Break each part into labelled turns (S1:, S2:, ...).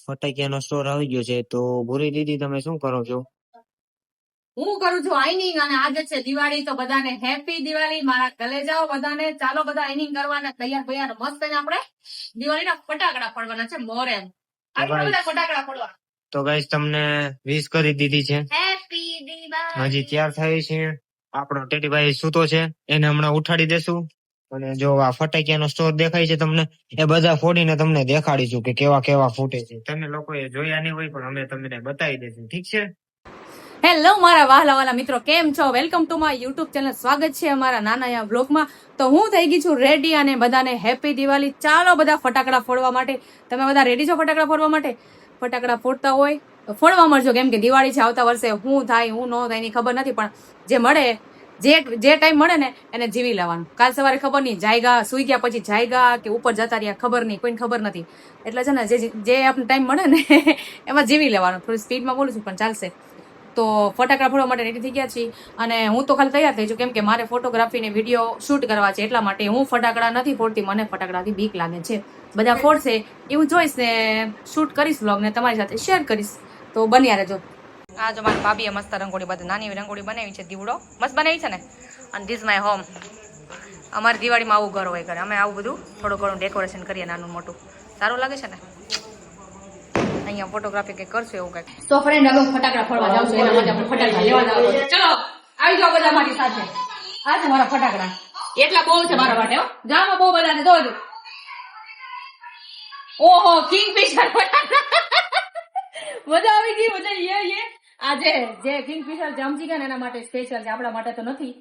S1: ફટાકિયાનો store આવી ગયો છે. તો ભૂરી દીદી તમે શું કરો છો?
S2: હું કરું છું આઈનિંગ, અને આજે છે દિવાળી, તો બધાને હેપી દિવાળી. મારા ગલે જાઓ બધાને. ચાલો બધા આઈનિંગ કરવાના, તૈયાર મસ્ત થઈને આપણે દિવાળીના ફટાકડા ફોડવાના છે. મોરે બધા ફટાકડા ફોડવા.
S1: તો ગાઈસ તમને વિશ કરી દીધી છે.
S2: હેપી દિવાળી.
S1: હજી તૈયાર થાય છે. આપણો ટેટીભાઈ સૂતો છે, એને હમણાં ઉઠાડી દેશું. અને જો આ ફટાકિયાનો સ્ટોર દેખાય છે તમને, એ બધા ફોડીને તમને દેખાડીશું કે કેવા કેવા ફૂટે છે. તમે લોકોએ જોયા નહીં હોય, પણ અમે તમને બતાવી દઈશું. ઠીક છે?
S2: હેલો મારા વહાલા મિત્રો, કેમ છો? Welcome to my YouTube channel. સ્વાગત છે અમારા નાના એવા બ્લોગમાં. તો હું થઈ ગઈ છું રેડી, અને બધાને હેપી દિવાળી. ચાલો બધા ફટાકડા ફોડવા માટે. તમે બધા રેડી છો ફટાકડા ફોડવા માટે? ફટાકડા ફોડતા હોય તો ફોડવા મળજો, કેમ કે દિવાળી છે. આવતા વર્ષે હું થાય હું ન થાય એની ખબર નથી, પણ જે મળે જે ટાઈમ મળે ને એને જીવી લેવાનું. કાલ સવારે ખબર નહીં, જાયગા સુઈ ગયા પછી જાયગા કે ઉપર જતા રહ્યા ખબર નહીં, કોઈને ખબર નથી. એટલે છે ને જે આપણને ટાઈમ મળે ને એમાં જીવી લેવાનું. થોડી સ્પીડમાં બોલું છું પણ ચાલશે. તો ફટાકડા ફોડવા માટે રેડી થઈ ગયા છીએ, અને હું તો ખાલી તૈયાર થઈ છું, કેમ કે મારે ફોટોગ્રાફી ને વિડીયો શૂટ કરવા છે. એટલા માટે હું ફટાકડા નથી ફોડતી, મને ફટાકડાથી બીક લાગે છે. બધા ફોડશે એવું જોઈશ ને શૂટ કરીશ, વ્લોગ ને તમારી સાથે શેર કરીશ. તો બન્યા રહેજો. આ જો મારી ભાભીએ મસ્ત રંગોળી, બધી નાની એવી રંગોળી બનાવી છે. દીવડો મસ્ત બનાવી છે ને. અને ધીસ માય હોમ. અમારી દિવાળીમાં આવું ઘર હોય ઘરે. અમે આવું બધું થોડું ઘણું ડેકોરેશન કરીએ, નાનું મોટું. સારું લાગે છે ને. અહીંયા ફોટોગ્રાફી કઈ કરશું એવું કઈક. તો ફ્રેન્ડ, હવે ફટાકડા ફોડવા જાઉં છું, એના માટે આપણે ફટાકડા લેવા જાવ. ચલો આવી જાઓ બધા મારી સાથે. આ છે મારા ફટાકડા. એટલા બહુ છે મારા માટે. જામાં બહુ બધા ને જોજો. ઓહો, કિંગફિશર ફટાકડા. મજા આવી ગઈ, મજા. યે આજે જે કિંગફિશર જમજી ગયા ને એના માટે સ્પેશિયલ છે, આપણા માટે તો નથી.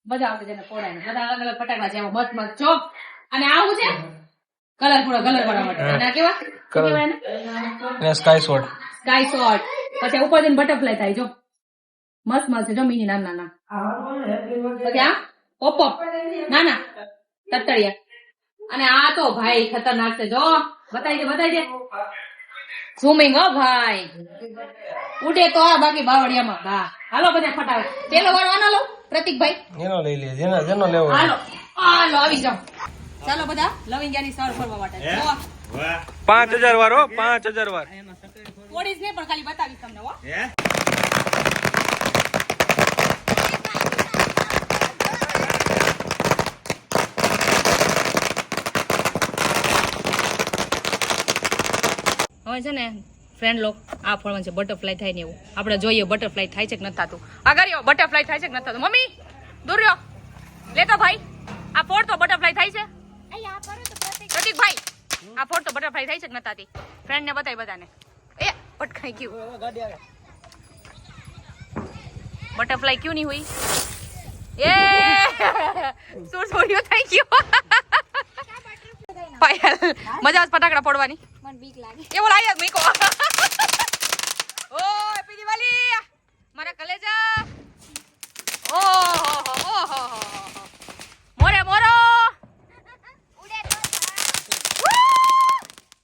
S2: મજા આવશે જેને ફોડાય. બધા અલગ અલગ ફટાકડા છે, એમાં મત મત ચોક. અને આવું છે કલર વાળા માટે. અને આ કેવા કહેવાય ને, સ્કાય શોટ. પછી ઉપર જઈને બટરફ્લાય થાય. જો મસ્ત મસ્ત છે. જો મિની નાના. પછી આ પોપઅપ નાના તતડિયા. અને આ તો ભાઈ ખતરનાક છે. જો બતાવી દે ઝૂમિંગ. હો ભાઈ, ઉડે તો આ, બાકી બાવળિયામાં. હા, હાલો બધા ફટાફટ. પેલો વાળો આનો લો, પ્રતિકભાઈ. એનો લઈ લે, જેનો લેવો. હાલો આવી જાઓ. ચાલો બધા લવિંગિયાની સર ફરવા માટે.
S3: 5000 વાર હો, 5000 વાર.
S2: થોડીસ ને પણ ખાલી બતાવીશ તમને. હો હવે છે ને ફ્રેન્ડ લોક, આ ફળમાં છે બટરફ્લાય થાય ને એવું. આપણે જોઈએ બટરફ્લાય થાય છે કે નથી થતું. આગળ બટરફ્લાય થાય છે કે નથી થતું. મમ્મી દૂર રહ્યો, લેતો ભાઈ. આ ફોડ તો બટરફ્લાય થાય છે. પ્રતિકભાઈ, આ ફોડ તો બટરફ્લાય થાય છે કે નથી થતી? ફ્રેન્ડ ને બતાવી બધાને. એ પટકાઈ ગયું. બટરફ્લાય ક્યું નહીં હુઈ? એ સુર સોડિયો થઈ ગયો. પાયલ, મજા આવે ફટાકડા ફોડવાની? મને બીક લાગે. કેવો લાગે મીકો? ઓ હેપી દિવાળી મારા કલેજા. ઓહો મોરે મોરો.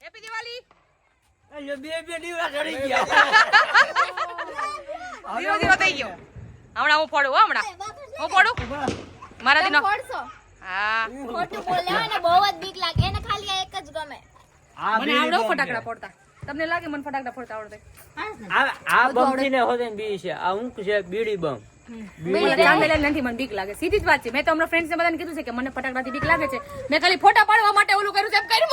S2: હેપી દિવાળી.
S3: બે દીવા ચડી ગયા.
S2: દીવો થઈ ગયો. હમણાં હું ફોડું. હમણાં હું ફોડું મારા દીનો. હા,
S4: ખોટું બોલે અને બહુ જ બીક લાગે. એને ખાલી આ એક જ ગમે.
S2: મને આવડે ફટાકડા ફોડતા. તમને લાગે મને ફટાકડા ફોડતા આવડે?
S3: આ બમ થી ને હોદે બી છે. આ ઊંક છે બીડી બમ.
S2: ચાંદેલા નથી, મને બીક લાગે. સીધી જ વાત છે. મેં તો હમણાં ફ્રેન્ડ્સ ને બધાને કીધું છે કે મને ફટાકડાથી બીક લાગે છે. મેં ખાલી ફોટા પાડવા માટે ઓલું કર્યું છે. એમ કર્યું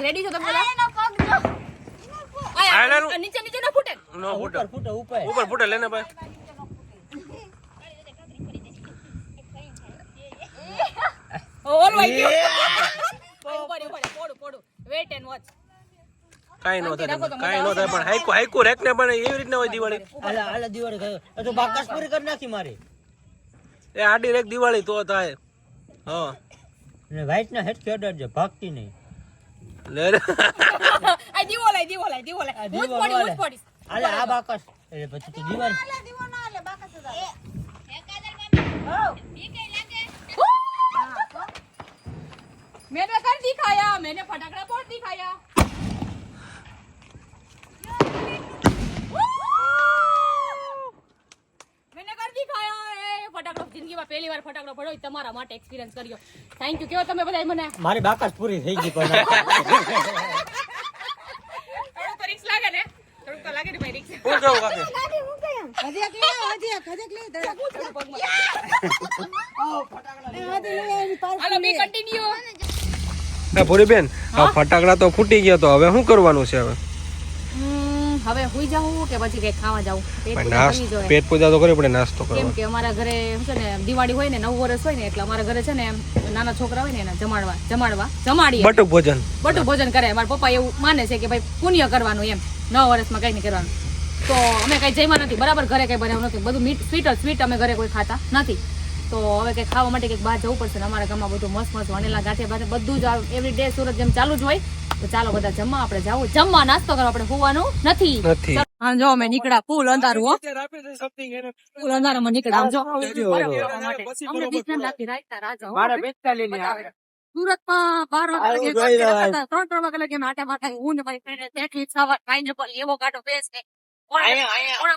S2: રેડી છો તમે બધા? નીચે ના ફૂટે.
S3: નો ફૂટે. ઉપર ફૂટે લેને ભાઈ.
S2: ઓલવાઈ ગયો. પોડું વેટ એન્ડ વોચ.
S3: કાઈ નો થાય પણ હાઈકો રેક ને પણ એવી રીતના હોય દિવાળી.
S5: આલા દિવાળી ગયો તો બાકસ પૂરી કરી નાખી મારી.
S3: એ આડી રેક દિવાળી તો થાય. હા,
S5: ને વ્હાઈટ ના હેડ કેડર છે, ભાગતી નહીં.
S3: લે
S2: આ દીવો લાય. હું પડીશ.
S5: આલે આ બાકસ એટલે પછી તો દિવાળી.
S4: દીવો ના લે બાકસ સુધા.
S2: मैंने कर दिखाया, मैंने फटाकड़ा फोड़ दिखाया. मैंने कर दिखाया. फटाकड़ा जिंदगी में पहली बार ફટાકડો પડ્યો એ તમારા માટે એક્સપિરિયન્સ કર્યો. Thank you. કેવો તમે બધા મને
S5: મારી બાકસ પૂરી થઈ ગઈ પણ
S2: થોડુંક તો રિક્સ લાગે ને, થોડુંક તો લાગે ને ભાઈ રિક્સ.
S3: કોણ જવું કાકે
S2: હાલો મી કન્ટિન્યુ.
S3: ભૂરી બેન ફટાકડા તો ફૂટી ગયા, તો હવે શું કરવાનું છે?
S2: હવે હુઈ જાઉં કે પછી કઈ ખાવા જાઉં?
S3: પેટ પૂજા તો કરવી પડે, નાસ્તો
S2: કેમ
S3: કરવાનો.
S2: કે અમારા ઘરે શું છે ને દિવાળી હોય ને, 9 વર્ષ હોય ને, એટલે અમારા ઘરે છે ને નાના છોકરા હોય ને એને જમાડીએ.
S3: બટુક ભોજન.
S2: બટુક ભોજન કરે. મારા પપ્પા એવું માને છે કે ભાઈ પુણ્ય કરવાનું એમ, 9 વર્ષમાં કઈ નહીં કરવાનું. તો અમે કઈ જમ્યા નથી, બરાબર ઘરે કઈ બનાવ્યું નથી, બધું સ્વીટ અમે ઘરે કોઈ ખાતા નથી. તો હવે કઈ ખાવા માટે કઈક બહાર જવું પડશે ને. અમારા ગામમાં બધું મસ્ત વણેલા ગાંઠિયા બધું જ એવરી ડે સુરત જેમ ચાલુ જ હોય. તો ચાલો બધા જમવા, આપણે જાવું જમવા, નાસ્તો કરવા, આપણે હોવાનું નથી. હા જો અમે નીકળ્યા, ફૂલ અંધારું હો, ફૂલ અંધારામાં નીકળ્યા. આમ જો અમને બીક નથી લાગતી, રાઈતા રાજા હો. સુરતમાં 12 વાગે 3 વાગે લગી આટા માટા હું ને મારી ફ્રેન્ડ તેઠી સાવર પાઇનેપલ એવો ગાડો બેસ ને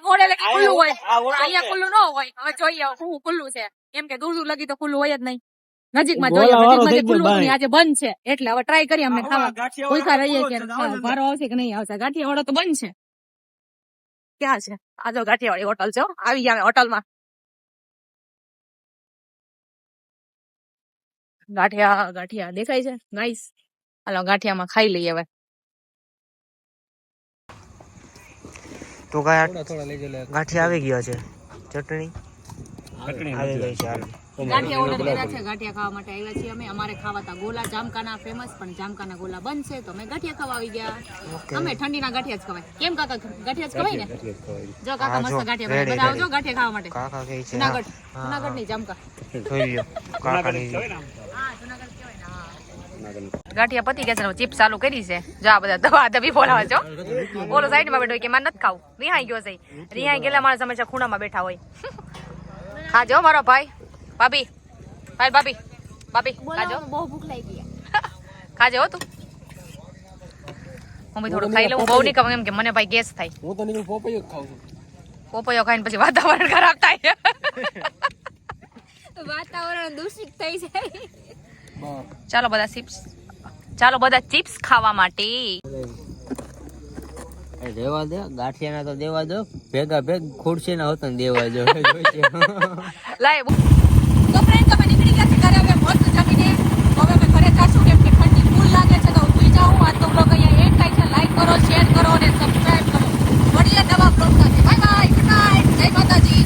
S2: મોડે લગી ખુલ્લું હોય, અહીંયા ખુલ્લું ન હોય. હવે જોઈએ શું ખુલ્લું છે, એમ કે દૂર લગી તો ખુલ્લું હોય જ નહીં. નજીકમાં જોઈએ, નજીકમાં જે ખુલ્લું હતું ને આજે બંધ છે, એટલે હવે ટ્રાય કરીએ અમને ખાવા. ભૂખા રહીએ કે વારો આવશે કે નહીં આવશે. ગાંઠિયાવાળો તો બંધ છે. ક્યાં છે? આ જો ગાંઠિયાવાળી હોટલ છે, આવી ગયા હોટલમાં. ગાંઠિયા દેખાય છે, નાઈસ. હાલો ગાંઠિયામાં ખાઈ લઈએ હવે.
S1: તો ગાંઠિયા આવી ગયા છે, ચટણી આવી ગઈ છે. હાલો
S2: ગાંઠિયા ઓર્ડર કર્યા છે, ગાંઠિયા ખાવા માટે આવ્યા છીએ અમે. અમારે ખાવા હતા ગોલા જામકાના ફેમસ, પણ જામકાના ગોલા બંધ છે, તો અમે ગાંઠિયા ખાવા આવી ગયા. અમે ઠંડીના ગાંઠિયા જ ખવાય. કેમ કાકા ગાંઠિયા જ ખવાય ને? જો કાકા મસ્ત ગાંઠિયા બનાવે, બધા આવજો ગાંઠિયા ખાવા માટે.
S1: કાકા કહે છે
S2: જુનાગઢ નહીં જામકા.
S1: જોઈ લો કાકાની
S2: હા જુનાગઢ કહેવાય ને. ગાંઠિયા પતી ગયા છે, ચિપ્સ ચાલુ કરી છે. જો આ બધા દવા દબી બોલાવા છો. ઓલો સાઈડમાં બેઠો કે મારે નથી ખાવું, રિહાઈ ગયો છે. રિહાઈ ગયેલા માણસ હંમેશા ખૂણામાં બેઠા હોય. ખાજો મારો ભાઈ. ભાભી ભાભી ખાજો,
S4: બહુ ભૂખ લાગી.
S2: ખાજો હો તું. હું બી થોડું ખાઈ લઉં, બહુ નહીં ખાવું એમ કે મને ભાઈ ગેસ થાય.
S3: હું તો નીકળ પોપૈયો ખાઉં છું.
S2: પોપૈયો ખાઈને પછી વાતાવરણ ખરાબ થાય.
S4: વાતાવરણ દૂષિત થઈ જાય.
S2: ચાલો બધા ચિપ્સ ખાવા માટે.
S5: દેવા દે, ગાંઠિયાના તો દેવા દો, ભેગા ભેગ ખુરશી ના હોતા દેવા દો.
S2: લાય તો ફ્રેન્ડ તમે નીકળી ગયા છે ઘરે. હવે મસ્ત જમીને હવે અમે ઘરે જઈશું, કેમ કે ઠંડી ફૂલ લાગે છે. તો સુઈ જાઉં. આ તો બ્લોગ અહીંયા એન્ડ થાય છે. લાઈક કરો, શેર કરો અને સબસ્ક્રાઇબ કરો. મળીએ નવા બ્લોગ સાથે. બાય બાય, ગુડ નાઇટ, જય માતાજી.